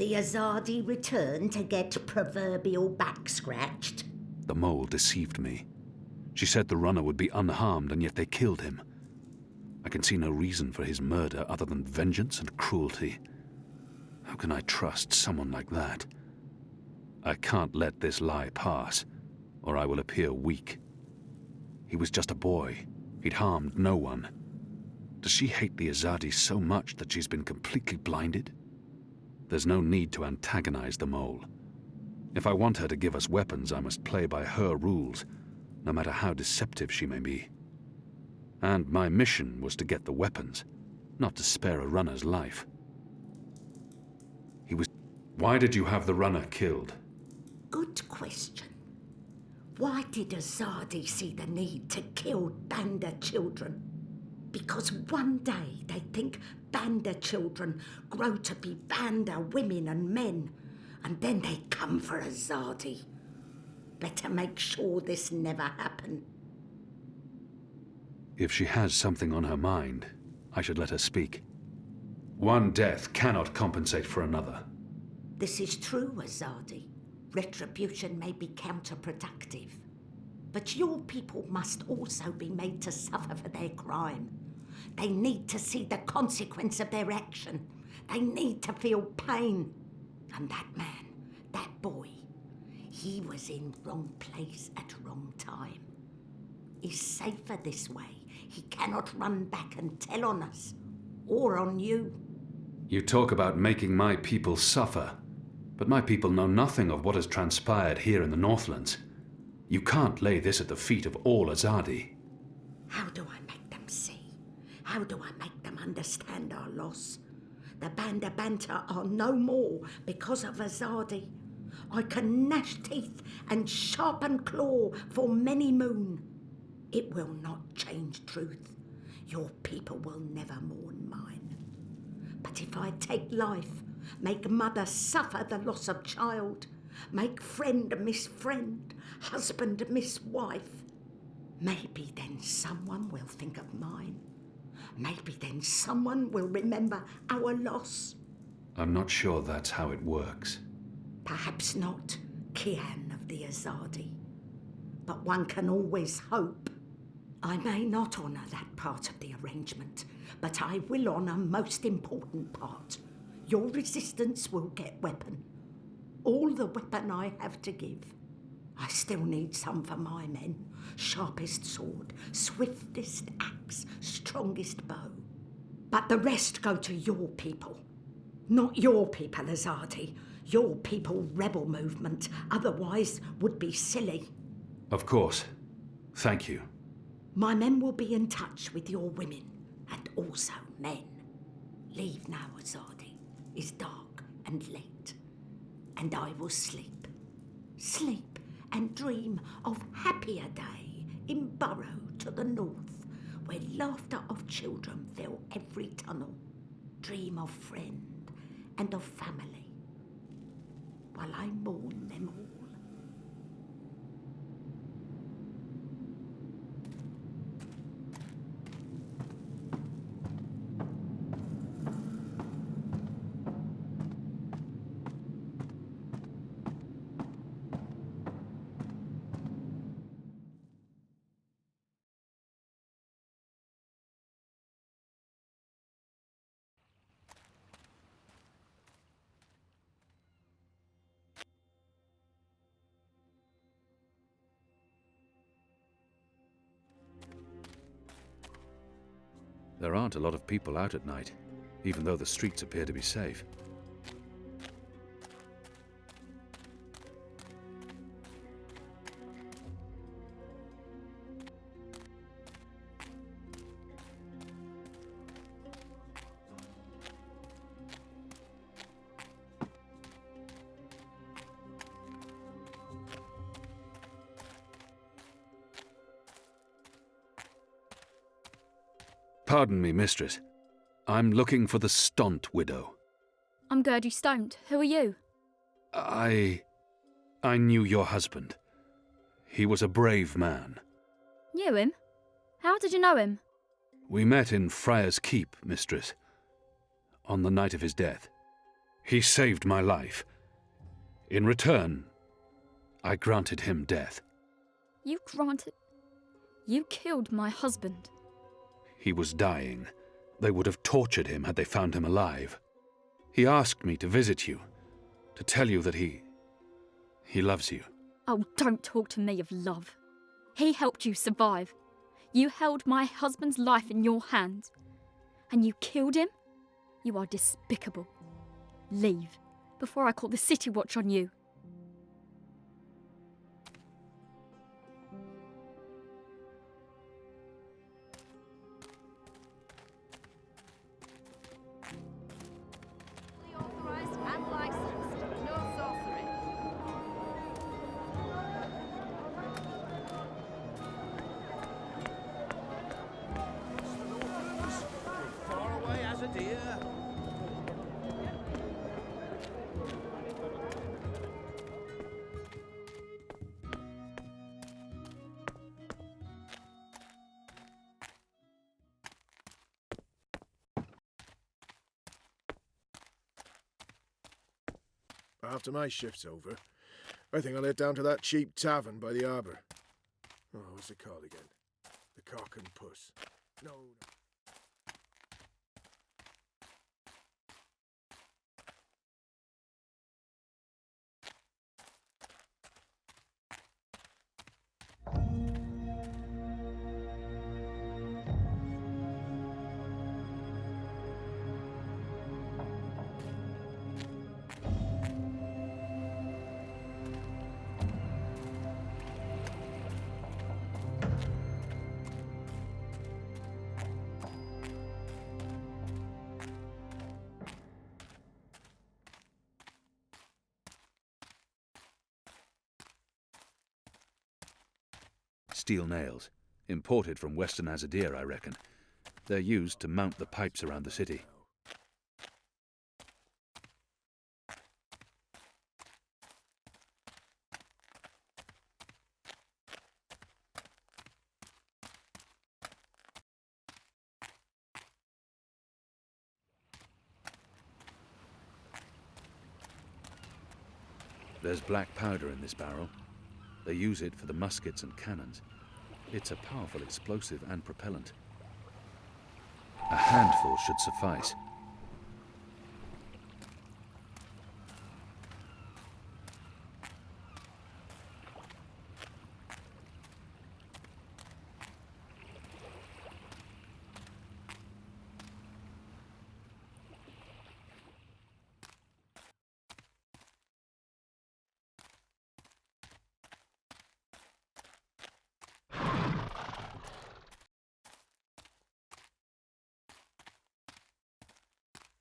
the Azadi return to get proverbial back scratched? The mole deceived me. She said the runner would be unharmed, and yet they killed him. I can see no reason for his murder other than vengeance and cruelty. How can I trust someone like that? I can't let this lie pass, or I will appear weak. He was just a boy. He'd harmed no one. Does she hate the Azadi so much that she's been completely blinded? There's no need to antagonize the mole. If I want her to give us weapons, I must play by her rules, no matter how deceptive she may be. And my mission was to get the weapons, not to spare a runner's life. Why did you have the runner killed? Good question. Why did Azadi see the need to kill Banda children? Because one day they think Banda children grow to be Banda women and men, and then they come for Azadi. Better make sure this never happen. If she has something on her mind, I should let her speak. One death cannot compensate for another. This is true, Azadi. Retribution may be counterproductive. But your people must also be made to suffer for their crime. They need to see the consequence of their action. They need to feel pain. And that man, that boy, he was in wrong place at wrong time. He's safer this way. He cannot run back and tell on us, or on you. You talk about making my people suffer, but my people know nothing of what has transpired here in the Northlands. You can't lay this at the feet of all Azadi. How do I make them see? How do I make them understand our loss? The Banda Banter are no more because of Azadi. I can gnash teeth and sharpen claw for many moon. It will not change truth. Your people will never mourn mine. But if I take life, make mother suffer the loss of child, make friend miss friend, husband miss wife, maybe then someone will think of mine. Maybe then someone will remember our loss. I'm not sure that's how it works. Perhaps not, Kian of the Azadi. But one can always hope. I may not honour that part of the arrangement, but I will honour most important part. Your resistance will get weapon. All the weapon I have to give. I still need some for my men. Sharpest sword, swiftest axe, strongest bow. But the rest go to your people. Not your people, Azadi. Your people rebel movement, otherwise would be silly. Of course. Thank you. My men will be in touch with your women, and also men. Leave now, Azadi. It's dark and late, and I will sleep. Sleep and dream of happier day in Burrow to the north, where laughter of children fill every tunnel. Dream of friend and of family, while I mourn them all. There aren't a lot of people out at night, even though the streets appear to be safe. Pardon me, mistress. I'm looking for the Stunt widow. I'm Gertie Stoned. Who are you? I knew your husband. He was a brave man. Knew him? How did you know him? We met in Friar's Keep, mistress, on the night of his death. He saved my life. In return, I granted him death. You killed my husband. He was dying. They would have tortured him had they found him alive. He asked me to visit you, to tell you that he loves you. Oh, don't talk to me of love. He helped you survive. You held my husband's life in your hands. And you killed him? You are despicable. Leave, before I call the City Watch on you. Authorized and licensed. No sorcery. Far away as a deer. After my shift's over, I think I'll head down to that cheap tavern by the harbour. Oh, what's it called again? The Cock and Puss. No. Steel nails, imported from Western Azadir, I reckon. They're used to mount the pipes around the city. There's black powder in this barrel. They use it for the muskets and cannons. It's a powerful explosive and propellant. A handful should suffice.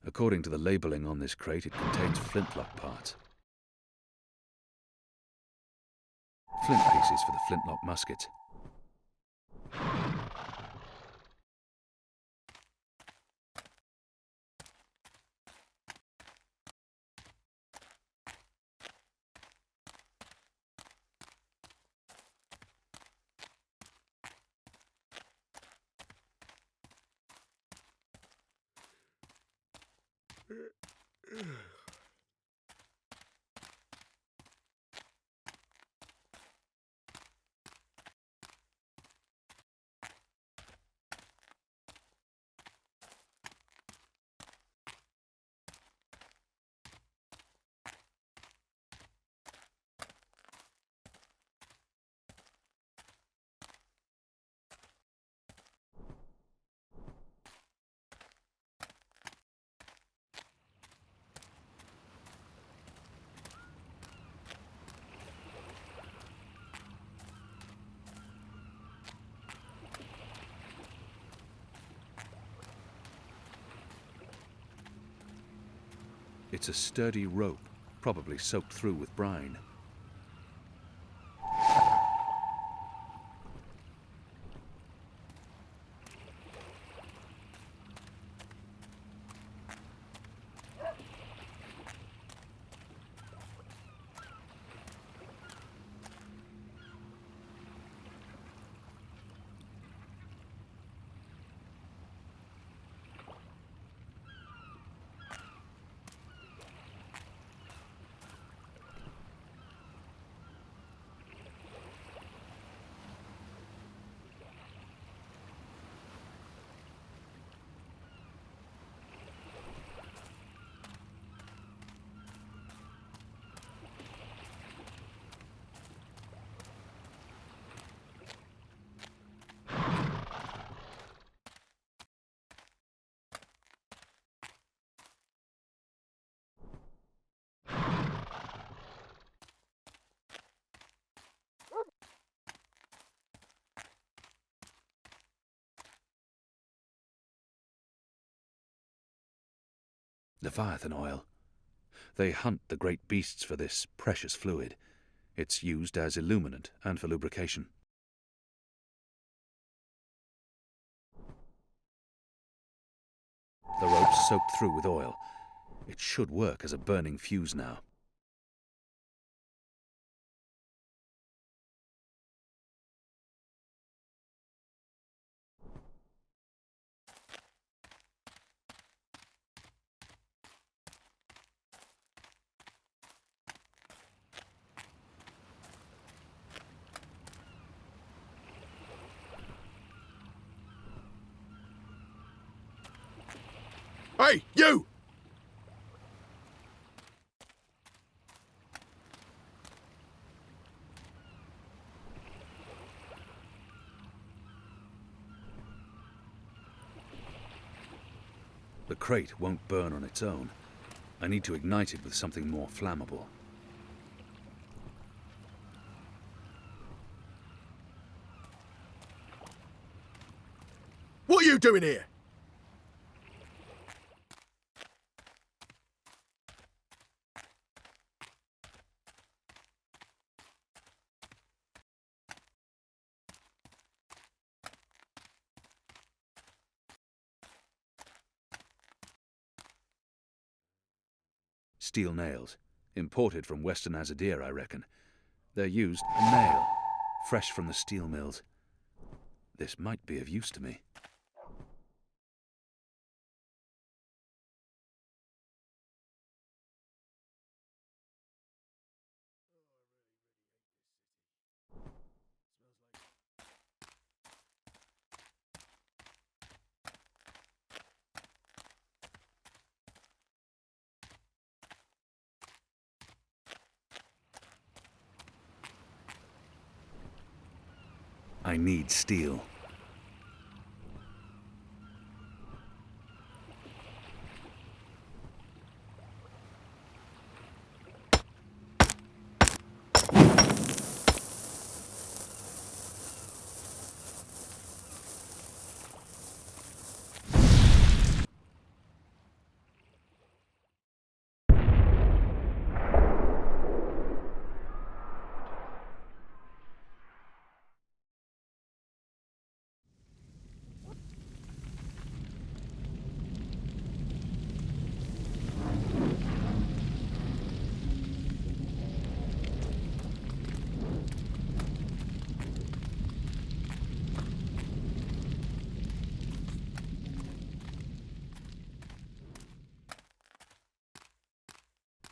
According to the labeling on this crate, it contains flintlock parts. Flint pieces for the flintlock muskets. It's a sturdy rope, probably soaked through with brine. Leviathan oil. They hunt the great beasts for this precious fluid. It's used as illuminant and for lubrication. The rope's soaked through with oil. It should work as a burning fuse now. Hey, you! The crate won't burn on its own. I need to ignite it with something more flammable. What are you doing here? Steel nails. Imported from Western Azadir, I reckon. They're used a nail, fresh from the steel mills. This might be of use to me. I need steel.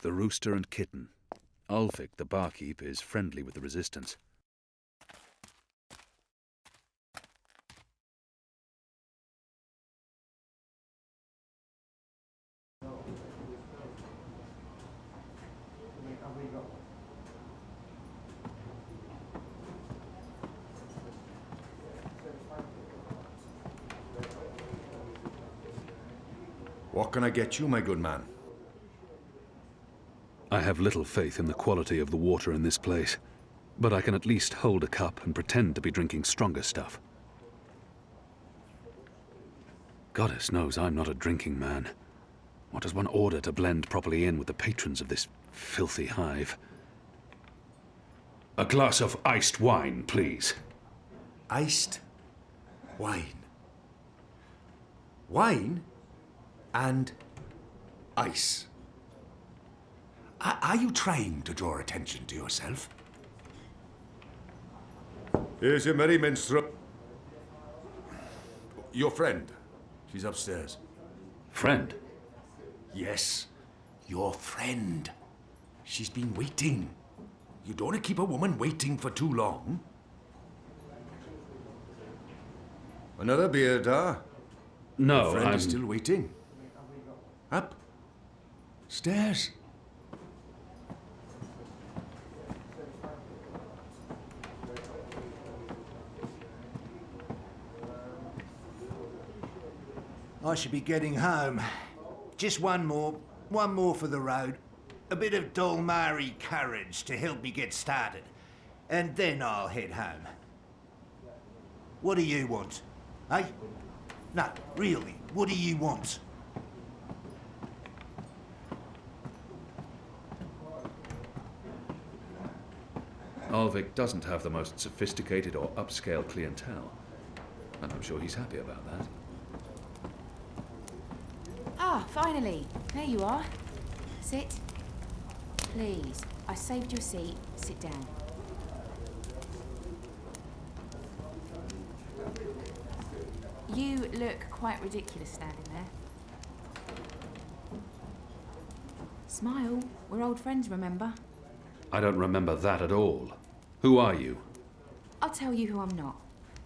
The rooster and kitten. Ulfric, the barkeep, is friendly with the resistance. What can I get you, my good man? I have little faith in the quality of the water in this place, but I can at least hold a cup and pretend to be drinking stronger stuff. Goddess knows I'm not a drinking man. What does one order to blend properly in with the patrons of this filthy hive? A glass of iced wine, please. Iced wine. Wine and ice. Are you trying to draw attention to yourself? Here's your merry minstrel. Your friend. She's upstairs. Friend? Yes, your friend. She's been waiting. You don't want to keep a woman waiting for too long. Another beer, Da? No, Your friend I'm... is still waiting. Up. Stairs. I should be getting home. Just one more for the road. A bit of Dolmari courage to help me get started. And then I'll head home. What do you want? Eh? No, really, what do you want? Alvik doesn't have the most sophisticated or upscale clientele, and I'm sure he's happy about that. Ah, finally. There you are. Sit. Please. I saved your seat. Sit down. You look quite ridiculous standing there. Smile. We're old friends, remember? I don't remember that at all. Who are you? I'll tell you who I'm not.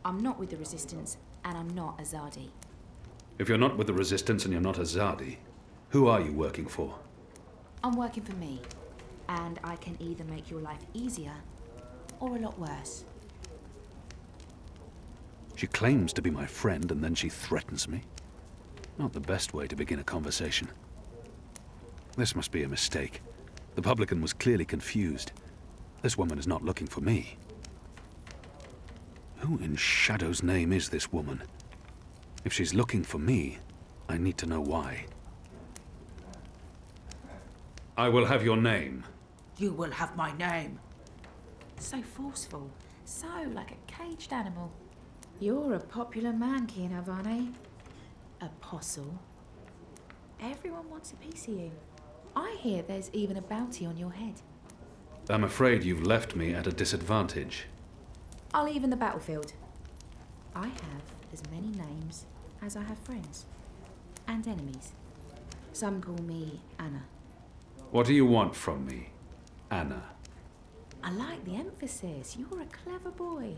I'm not with the Resistance, and I'm not Azadi. If you're not with the Resistance and you're not Azadi, who are you working for? I'm working for me, and I can either make your life easier or a lot worse. She claims to be my friend and then she threatens me. Not the best way to begin a conversation. This must be a mistake. The publican was clearly confused. This woman is not looking for me. Who in Shadow's name is this woman? If she's looking for me, I need to know why. I will have your name. You will have my name. So forceful. So like a caged animal. You're a popular man, Kian Havane. Apostle. Everyone wants a piece of you. I hear there's even a bounty on your head. I'm afraid you've left me at a disadvantage. I'll even the battlefield. I have as many names as I have friends. And enemies. Some call me Anna. What do you want from me, Anna? I like the emphasis. You're a clever boy.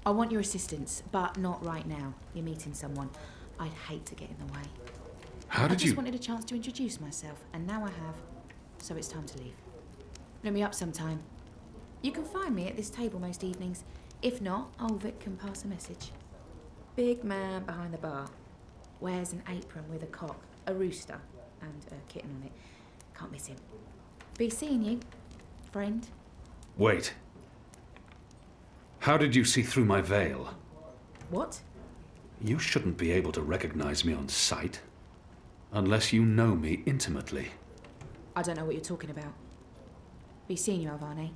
I want your assistance, but not right now. You're meeting someone. I'd hate to get in the way. How I did just you... wanted a chance to introduce myself, and now I have. So it's time to leave. Look me up sometime. You can find me at this table most evenings. If not, Ulvik can pass a message. Big man behind the bar. Wears an apron with a cock, a rooster, and a kitten on it. Can't miss him. Be seeing you, friend. Wait. How did you see through my veil? What? You shouldn't be able to recognize me on sight. Unless you know me intimately. I don't know what you're talking about. Be seeing you, Alvane.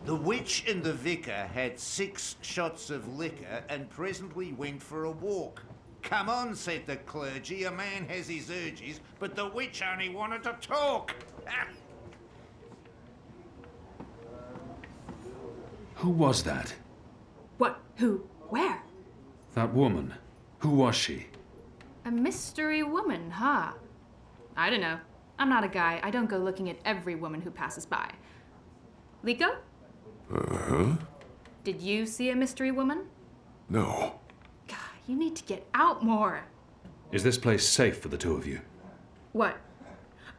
The witch and the vicar had 6 shots of liquor and presently went for a walk. Come on, said the clergy, a man has his urges, but the witch only wanted to talk. Who was that? What? Who? Where? That woman. Who was she? A mystery woman, huh? I don't know. I'm not a guy. I don't go looking at every woman who passes by. Liko? Uh-huh. Did you see a mystery woman? No. God, you need to get out more. Is this place safe for the two of you? What?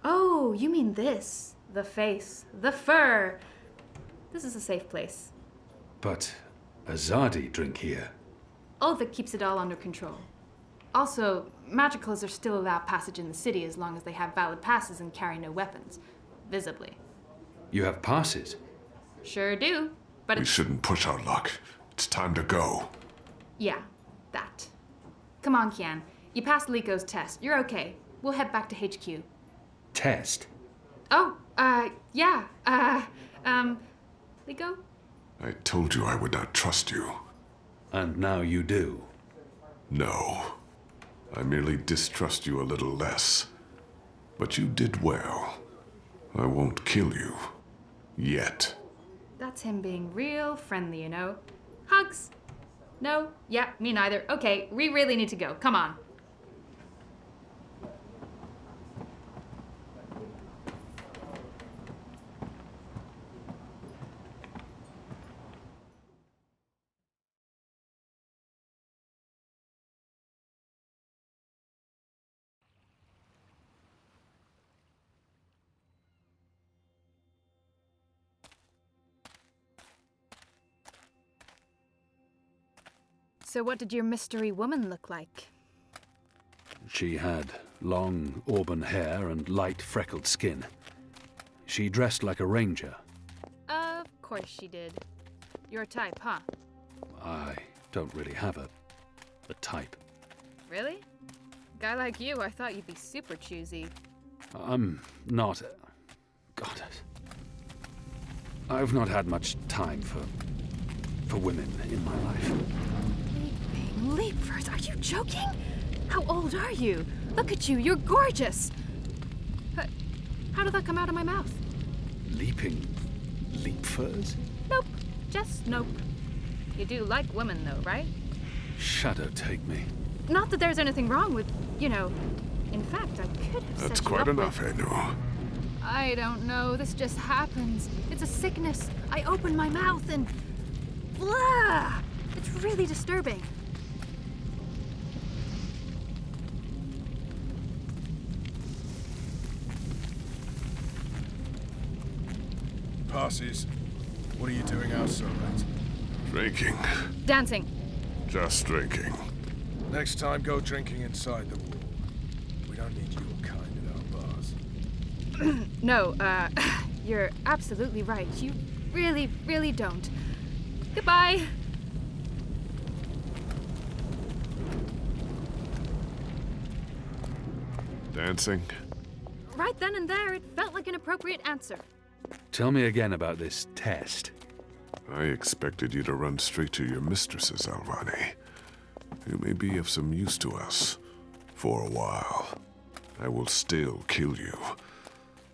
Oh, you mean this. The face. The fur. This is a safe place. But Azadi drink here. Ulvik keeps it all under control. Also, magicals are still allowed passage in the city as long as they have valid passes and carry no weapons. Visibly. You have passes? Sure do, but We it's... shouldn't push our luck. It's time to go. Yeah, that. Come on, Kian. You passed Liko's test. You're okay. We'll head back to HQ. Test? Oh, yeah. Liko? I told you I would not trust you. And now you do. No. I merely distrust you a little less. But you did well. I won't kill you. Yet. That's him being real friendly, you know. Hugs? No? Yeah, me neither. Okay, we really need to go. Come on. So what did your mystery woman look like? She had long auburn hair and light freckled skin. She dressed like a ranger. Of course she did. Your type, huh? I don't really have a type. Really? Guy like you, I thought you'd be super choosy. I'm not... God. I've not had much time for women in my life. Leaping leapers, are you joking? How old are you? Look at you, you're gorgeous! How did that come out of my mouth? Leaping leapfurs? Nope, just nope. You do like women though, right? Shadow take me. Not that there's anything wrong with, in fact, I could have That's set you quite up enough, with... Anu. I don't know, this just happens. It's a sickness. I open my mouth and... blah! It's really disturbing. Passes. What are you doing out so late? Drinking. Dancing. Just drinking. Next time, go drinking inside the wall. We don't need your kind at our bars. No, you're absolutely right. You really, really don't. Goodbye. Dancing? Right then and there, it felt like an appropriate answer. Tell me again about this test. I expected you to run straight to your mistresses, Alvani. You may be of some use to us. For a while. I will still kill you.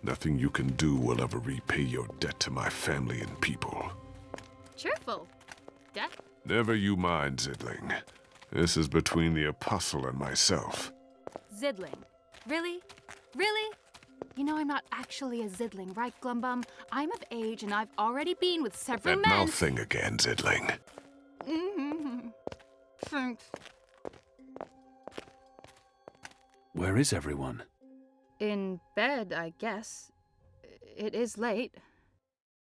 Nothing you can do will ever repay your debt to my family and people. Cheerful. Death? Never you mind, Zidling. This is between the Apostle and myself. Zidling. Really? Really? You know I'm not actually a Zidling, right, Glumbum? I'm of age and I've already been with several That men. mouth thing again, Zidling. Mm-hmm. Thanks. Where is everyone? In bed, I guess. It is late.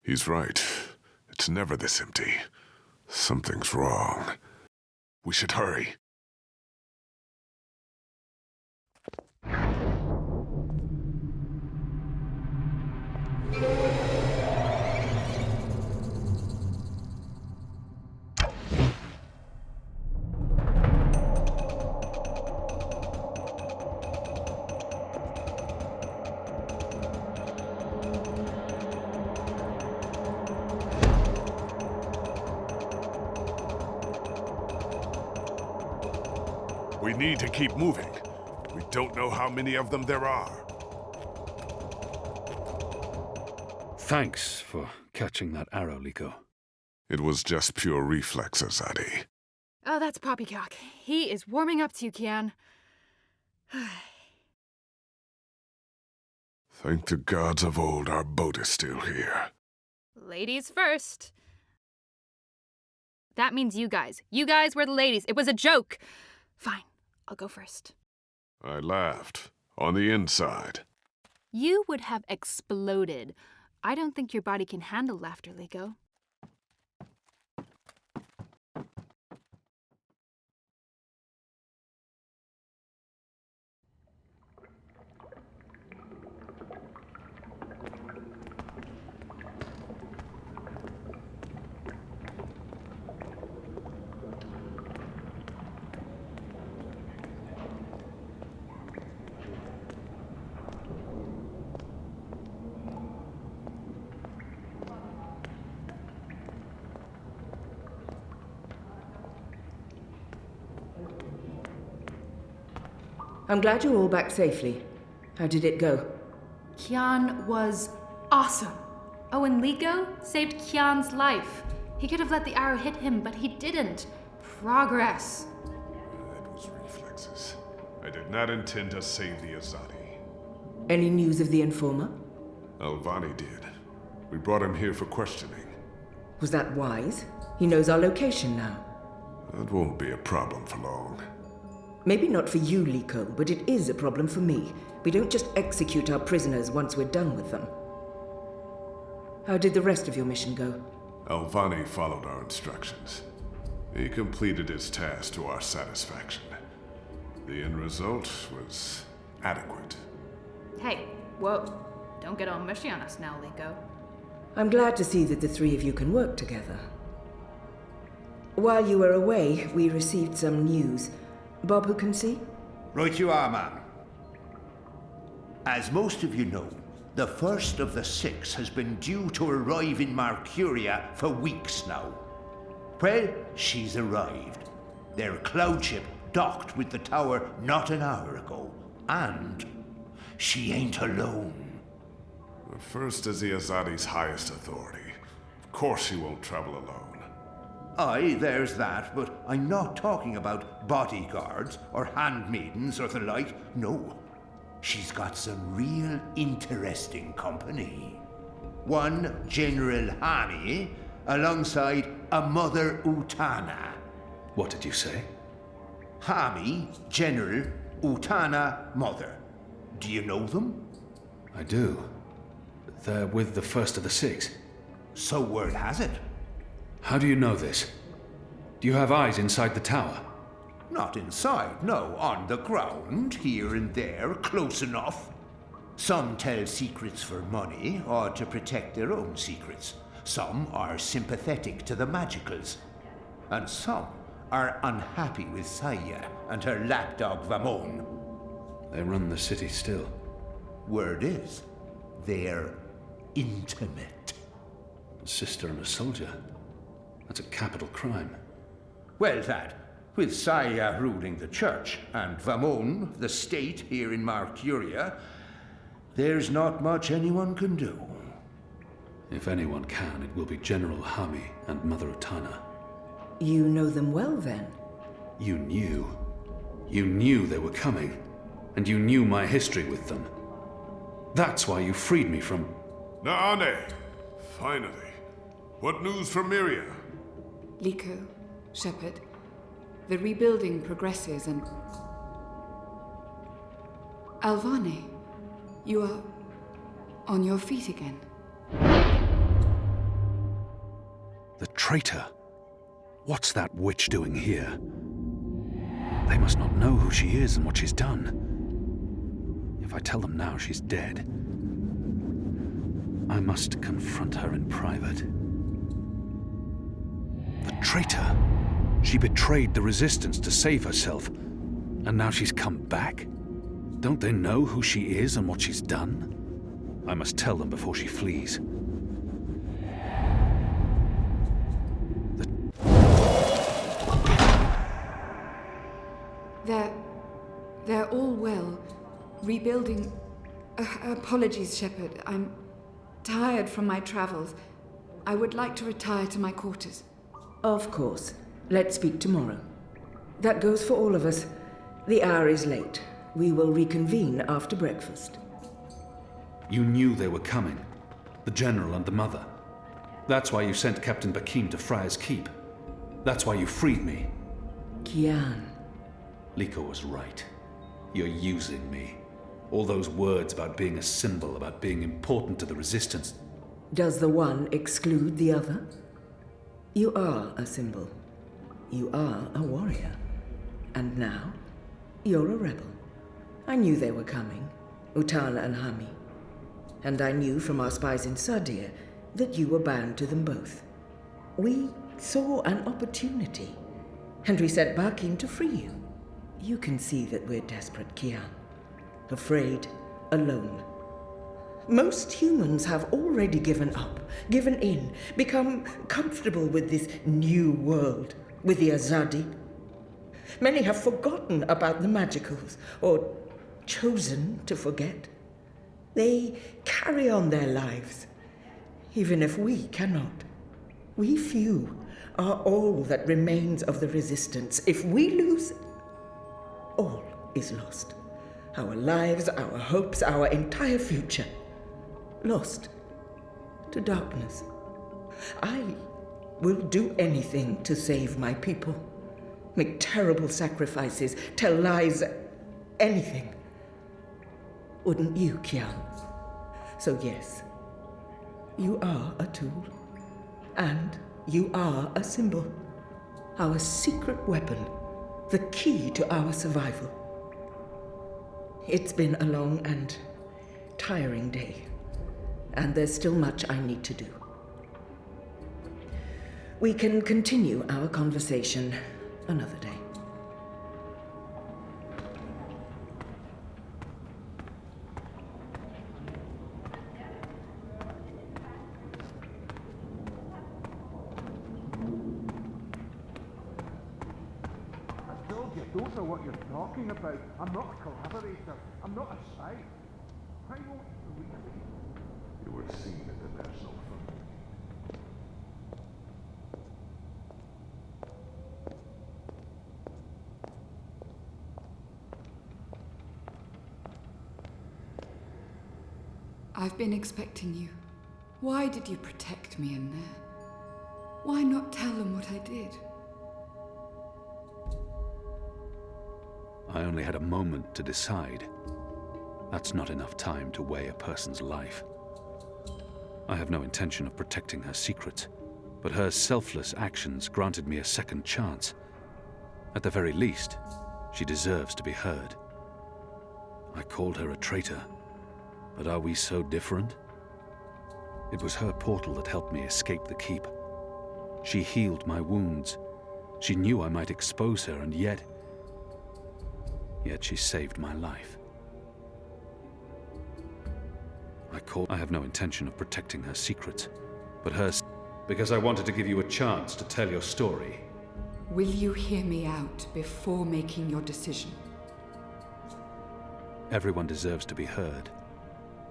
He's right. It's never this empty. Something's wrong. We should hurry. We need to keep moving. We don't know how many of them there are. Thanks for catching that arrow, Liko. It was just pure reflexes, Adi. Oh, that's Poppycock. He is warming up to you, Kian. Thank the gods of old our boat is still here. Ladies first. That means you guys. You guys were the ladies. It was a joke. Fine, I'll go first. I laughed. On the inside. You would have exploded. I don't think your body can handle laughter, Liko. I'm glad you're all back safely. How did it go? Kian was awesome. Oh, and Liko saved Kian's life. He could have let the arrow hit him, but he didn't. Progress. That was reflexes. I did not intend to save the Azadi. Any news of the informer? Alvani did. We brought him here for questioning. Was that wise? He knows our location now. That won't be a problem for long. Maybe not for you, Liko, but it is a problem for me. We don't just execute our prisoners once we're done with them. How did the rest of your mission go? Alvani followed our instructions. He completed his task to our satisfaction. The end result was adequate. Hey, whoa. Don't get all mushy on us now, Liko. I'm glad to see that the three of you can work together. While you were away, we received some news. Bob, who can see? Right you are, ma'am. As most of you know, the first of the 6 has been due to arrive in Mercuria for weeks now. Well, she's arrived. Their cloud ship docked with the tower not an hour ago. And she ain't alone. The first is the Azadi's highest authority. Of course she won't travel alone. Aye, there's that, but I'm not talking about bodyguards or handmaidens or the like. No. She's got some real interesting company. One General Hani, alongside a Mother Utana. What did you say? Hami, General, Utana, Mother. Do you know them? I do. They're with the first of the 6. So word has it. How do you know this? Do you have eyes inside the tower? Not inside, no. On the ground, here and there, close enough. Some tell secrets for money or to protect their own secrets. Some are sympathetic to the magicals. And some are unhappy with Saya and her lapdog Vamon. They run the city still. Word is, they're intimate. A sister and a soldier. That's a capital crime. Well, that, with Saya ruling the church and Vamon, the state here in Mercuria, there's not much anyone can do. If anyone can, it will be General Hami and Mother Utana. You know them well, then? You knew. You knew they were coming. And you knew my history with them. That's why you freed me from... Naane! Finally. What news from Miria? Liko, Shepard, the rebuilding progresses and... Alvane, you are on your feet again. The traitor? What's that witch doing here? They must not know who she is and what she's done. If I tell them now she's dead, I must confront her in private. The traitor! She betrayed the Resistance to save herself, and now she's come back? Don't they know who she is and what she's done? I must tell them before she flees. They're all well. Rebuilding... apologies, Shepard. I'm tired from my travels. I would like to retire to my quarters. Of course. Let's speak tomorrow. That goes for all of us. The hour is late. We will reconvene after breakfast. You knew they were coming. The General and the Mother. That's why you sent Captain Bakim to Friar's Keep. That's why you freed me. Kian. Liko was right. You're using me. All those words about being a symbol, about being important to the Resistance. Does the one exclude the other? You are a symbol. You are a warrior. And now, you're a rebel. I knew they were coming, Utana and Hami. And I knew from our spies in Sadir that you were bound to them both. We saw an opportunity, and we sent Bakim to free you. You can see that we're desperate, Kian. Afraid, alone. Most humans have already given up, given in, become comfortable with this new world, with the Azadi. Many have forgotten about the magicals, or chosen to forget. They carry on their lives, even if we cannot. We few are all that remains of the Resistance. If we lose, all is lost. Our lives, our hopes, our entire future. Lost to darkness. I will do anything to save my people. Make terrible sacrifices, tell lies, anything. Wouldn't you, Kian? So yes, you are a tool. And you are a symbol. Our secret weapon. The key to our survival. It's been a long and tiring day, and there's still much I need to do. We can continue our conversation another day. Don't know what you're talking about. I'm not a collaborator. I'm not a spy. I won't believe it. You were seen at the National Front. I've been expecting you. Why did you protect me in there? Why not tell them what I did? I only had a moment to decide. That's not enough time to weigh a person's life. I have no intention of protecting her secrets, but her selfless actions granted me a second chance. At the very least, she deserves to be heard. I called her a traitor, but are we so different? It was her portal that helped me escape the keep. She healed my wounds. She knew I might expose her, and yet she saved my life. I have no intention of protecting her secrets, but because I wanted to give you a chance to tell your story. Will you hear me out before making your decision? Everyone deserves to be heard.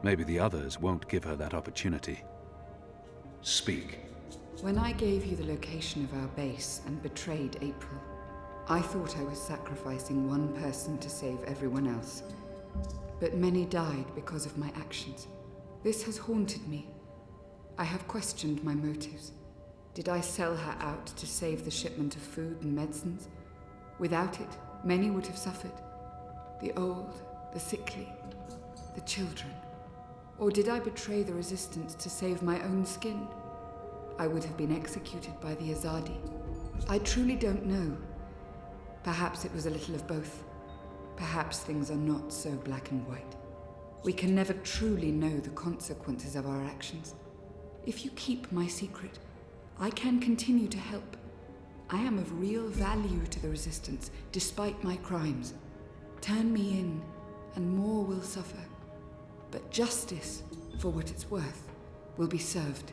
Maybe the others won't give her that opportunity. Speak. When I gave you the location of our base and betrayed April, I thought I was sacrificing one person to save everyone else. But many died because of my actions. This has haunted me. I have questioned my motives. Did I sell her out to save the shipment of food and medicines? Without it, many would have suffered. The old, the sickly, the children. Or did I betray the resistance to save my own skin? I would have been executed by the Azadi. I truly don't know. Perhaps it was a little of both. Perhaps things are not so black and white. We can never truly know the consequences of our actions. If you keep my secret, I can continue to help. I am of real value to the Resistance, despite my crimes. Turn me in, and more will suffer. But justice, for what it's worth, will be served.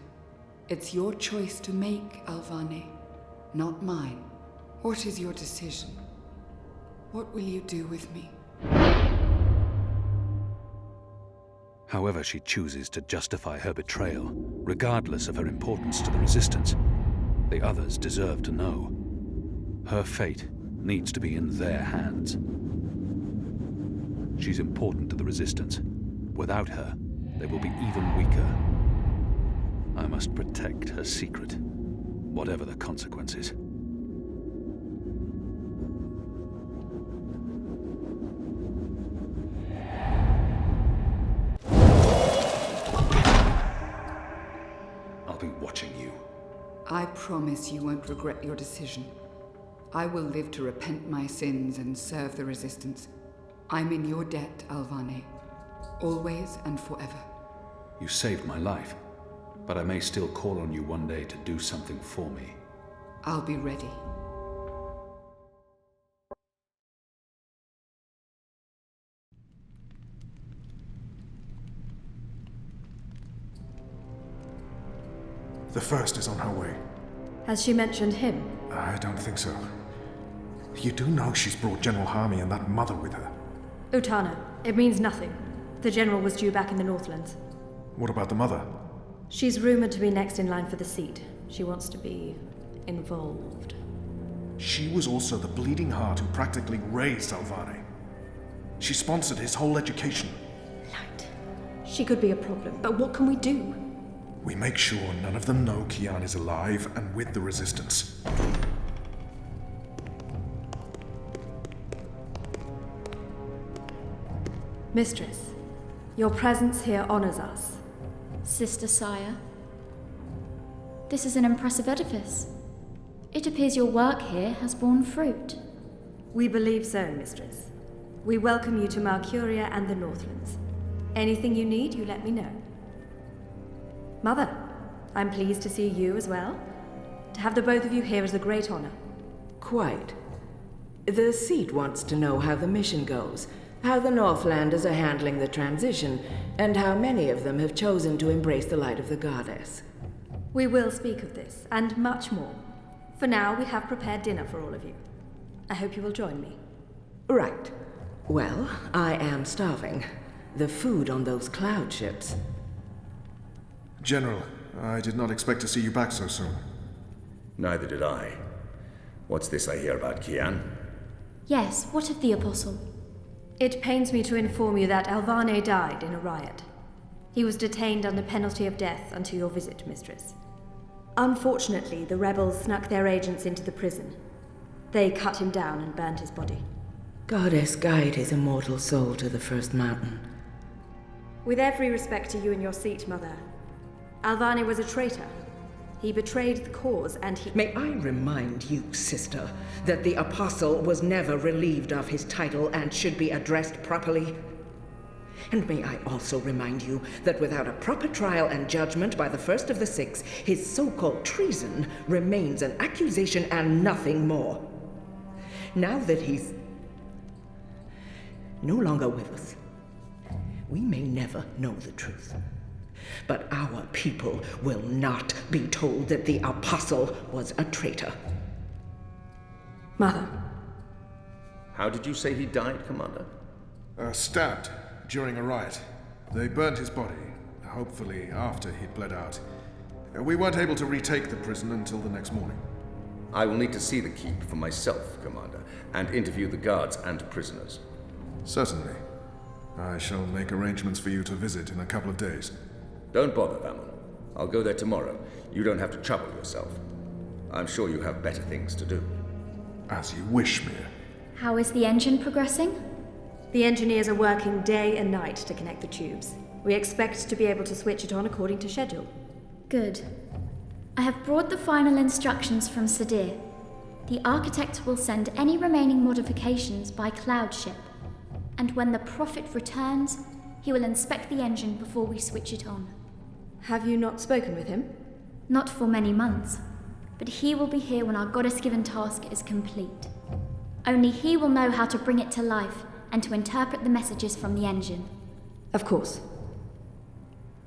It's your choice to make, Alvane, not mine. What is your decision? What will you do with me? However she chooses to justify her betrayal, regardless of her importance to the Resistance, the others deserve to know. Her fate needs to be in their hands. She's important to the Resistance. Without her, they will be even weaker. I must protect her secret, whatever the consequences. I'll be watching you. I promise you won't regret your decision. I will live to repent my sins and serve the Resistance. I'm in your debt, Alvane. Always and forever. You saved my life, but I may still call on you one day to do something for me. I'll be ready. The first is on her way. Has she mentioned him? I don't think so. You do know she's brought General Harmy and that mother with her. Utana, it means nothing. The General was due back in the Northlands. What about the mother? She's rumoured to be next in line for the seat. She wants to be involved. She was also the bleeding heart who practically raised Alvane. She sponsored his whole education. Light. She could be a problem, but what can we do? We make sure none of them know Kian is alive and with the Resistance. Mistress, your presence here honors us. Sister Sire, this is an impressive edifice. It appears your work here has borne fruit. We believe so, Mistress. We welcome you to Malcuria and the Northlands. Anything you need, you let me know. Mother, I'm pleased to see you as well. To have the both of you here is a great honor. Quite. The seat wants to know how the mission goes, how the Northlanders are handling the transition, and how many of them have chosen to embrace the light of the goddess. We will speak of this, and much more. For now, we have prepared dinner for all of you. I hope you will join me. Right. Well, I am starving. The food on those cloud ships. General, I did not expect to see you back so soon. Neither did I. What's this I hear about Kian? Yes, what of the Apostle? It pains me to inform you that Alvane died in a riot. He was detained under penalty of death until your visit, Mistress. Unfortunately, the rebels snuck their agents into the prison. They cut him down and burned his body. Goddess, guide his immortal soul to the first mountain. With every respect to you and your seat, Mother, Alvane was a traitor. He betrayed the cause and he— May I remind you, sister, that the Apostle was never relieved of his title and should be addressed properly? And may I also remind you that without a proper trial and judgment by the first of the six, his so-called treason remains an accusation and nothing more. Now that he's no longer with us, we may never know the truth. But our people will not be told that the Apostle was a traitor. Mother. How did you say he died, Commander? Stabbed during a riot. They burned his body, hopefully after he'd bled out. We weren't able to retake the prison until the next morning. I will need to see the keep for myself, Commander, and interview the guards and prisoners. Certainly. I shall make arrangements for you to visit in a couple of days. Don't bother, Vamon. I'll go there tomorrow. You don't have to trouble yourself. I'm sure you have better things to do. As you wish, Mir. How is the engine progressing? The engineers are working day and night to connect the tubes. We expect to be able to switch it on according to schedule. Good. I have brought the final instructions from Sadir. The architect will send any remaining modifications by cloud ship. And when the Prophet returns, he will inspect the engine before we switch it on. Have you not spoken with him? Not for many months, but he will be here when our goddess-given task is complete. Only he will know how to bring it to life and to interpret the messages from the engine. Of course.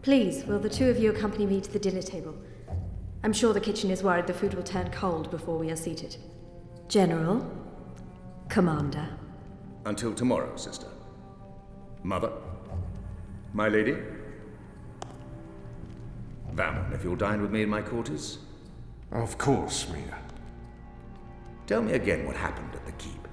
Please, will the two of you accompany me to the dinner table? I'm sure the kitchen is worried the food will turn cold before we are seated. General, Commander. Until tomorrow, sister. Mother. My lady. Vamon, if you'll dine with me in my quarters. Of course, Mia. Tell me again what happened at the keep.